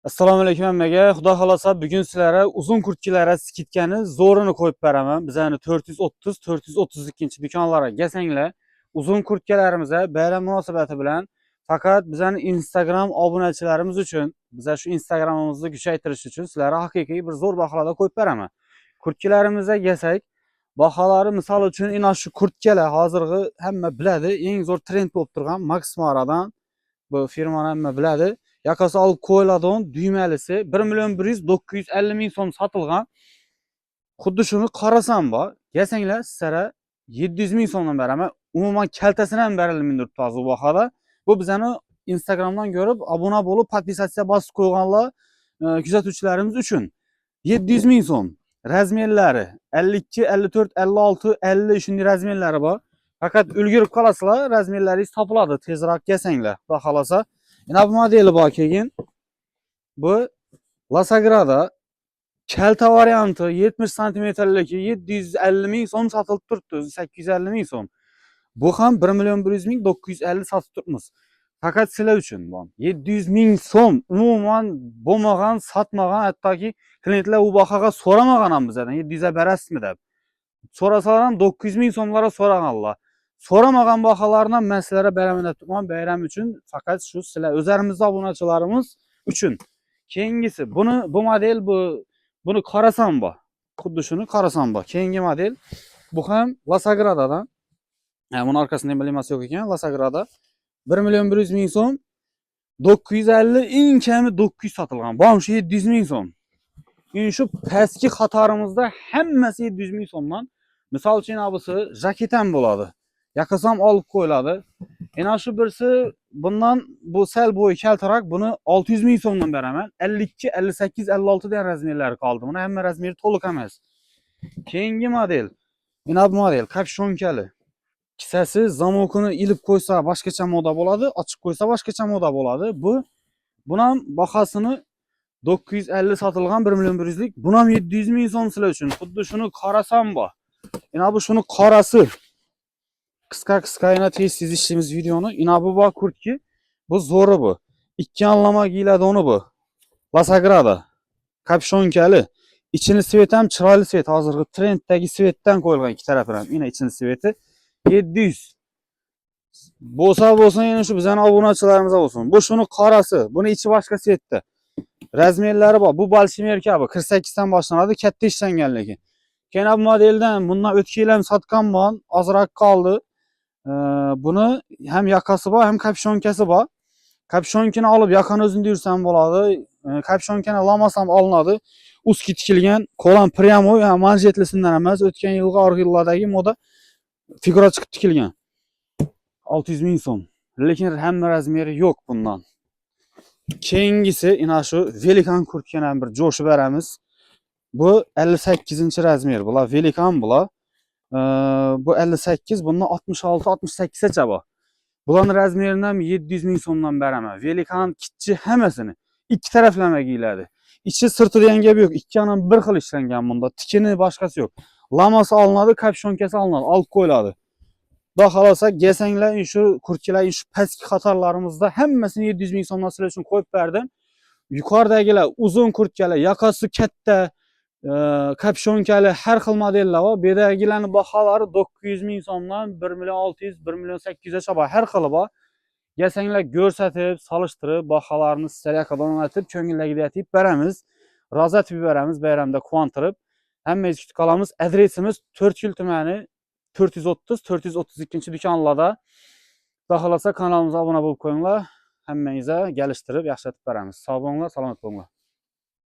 Assalomu alaykum hammaga. Xudo xolasa bugun sizlarga uzun kurtkalarga skitkani zo'rini qo'yib beraman. Bizani 430, 432 do'konlarga kelsanglar, uzun kurtkalarimizga bayram munosabati bilan faqat bizani Instagram obunachilarimiz uchun, biza shu Instagramimizni kuchaytirish uchun sizlarga haqiqiy bir zo'r baholarda qo'yib beraman. Kurtkalarimizga kelsak, baholari misol uchun ina shu kurtkalar hozirgi hamma biladi, eng zo'r trend bo'lib turgan Max Maradan bu firmani hamma biladi. Yakası alıp koyuladığın düğmelisi 1.100.950.000 so'm satılgan. Xuddi shuni qarasam bor. Gelsanglar sizlarga 700.000 so'mdan beraman. Umuman kaltasini ham berilmaydir bu bahada. Bu bizani Instagramdan görüp abone bolup podpisatsiya bosib qo'yganlar kuzatuvchilarimiz uchun 700.000 so'm. Razmerlari 52, 54, 56, 50 shunday razmerlari bor. Faqat ulgurib qolasizlar, razmerlaringiz topiladi. Tezroq kelsanglar, xudo xolasa. Yine bu modeli bak keyin. Bu La Sagrada kelta variantı 70 santimetrlik 750.000 so'm satılıp turibdi, 850.000 so'm. Bu ham 1.100.950 satib turibmiz. Faqat sizlar uchun bu 700.000 so'm umuman bo'lmagan, satmagan, hattoki klientlar u bahoga so'ramagan ham bizdan 700 ga berasizmi deb. So'rasalar ham 900.000 so'mlarga so'raganlar. So'ramagan baholardan men sizlarga beraman deb turibman. Bayram uchun faqat shu sizlar o'zlarimizning obunachilarimiz uchun. Keyingisi bu model buni qarasam bor. Xuddi shuni qarasam bor. Keyingi model bu ham La Sagradadan. Buni orqasida emblemasi yo'q ekan, La Sagrada 1.100.000 so'm 950 eng kami 900 sotilgan. Bu ham shu 700.000 so'm. Yine şu pastki xatorimizda hammasi 700.000 so'mdan. Misol uchun abisi jaketam bo'ladi. Yakasam olib qo'yiladi. Yana shu birisi bundan bu sal bo'yi kaltaroq, buni 600.000 so'mdan beraman. 52, 58, 56 degan razmerlari qoldi. Buni hamma razmeri to'liq emas. Keyingi model. Yana bu model kapshonkali. Kisasi zamokini ilib qo'ysa boshqacha moda bo'ladi, ochib qo'ysa boshqacha moda bo'ladi. Buni ham bahosini 950 satılgan 1.100.000'lik. Buna 700.000 so'm sizlar uchun. Xuddi shuni qarasam bor. Yana bu shuni qarasi. Qisqa yana tez ishlaymiz videoni. Yana bu bor kurtki. Bu zo'ri bu. Ikki anlama giyiladi onu bu. La Sagrada. Kapshonkali. İçini svet ham chiroyli svet. Hozirgi trenddagi svetdan qo'yilgan ikki tarafidan. Yana içini sveti 700. Bo'lsa yana shu bizning obunachilarimizga bo'lsin. Bu shuni qarasi. Buni ichi boshqa svetda. Razmerlari bor. Bu Balsimer kabi 48 dan boshlanadi, katta ishlangan lekin. Keyin bu modeldan bundan o'tgan yil ham sotganman, ozroq qoldi. Buni ham yakasi bor, ham kapshonkasi bor. Kapshonkini olib yakani o'zini yursam bo'ladi. Kapshonkani lamasam olinadi. Ustki tikilgan, qo'lan pryamoy, manjetlisidan emas, o'tgan yilgi orqa yillardagi moda figura chiqib tikilgan. 600.000 so'm. Lekin hamma razmeri yo'q bundan. Keyingisi ina shu Velikan kurtkani ham bir jo'shib beramiz. Bu 58-razmer. Bular Velikan bular. Bu 58, bundan 66, 68 gacha bor. Bularning razmeridan 700.000 so'mdan beraman. Velikan kitchi hammasini ikki taraflama giyiladi. İçi sirti degan gap yo'q. Ikkidan bir xil ishlangan bunda. Tikini boshqasi yo'q. Lamasi olinadi, kapshonkasi olinadi, olib qo'yiladi. Xudo xolasa kelsanglar, shu kurtkalar, shu pastki qatorlarimizda hammasini 700.000 so'mdan sizlar uchun qo'yib berdim. Yuqoridagilar uzun kurtkalar, yakasi katta, kapshonkali har xil modellar bor. Bu yerdagilarning baholari 900.000 so'mdan 1.600.000, 1.800.000 gacha bor. Har xili bor. Kelsanglar ko'rsatib, solishtirib, baholarini sizlarga qadam aytib, ko'ngildagidek aytib beramiz. Rozat beramiz bayramda quvontirib. Hammangiz kutib qolamiz. Adresimiz To'rtko'l tumani 430, 432 do'konlarda. Xudo xolasa kanalimizga obuna bo'lib qo'yinglar. Hammangizga kelishtirib, yaxshi aytib beramiz. Sog' bo'linglar, salomat bo'linglar.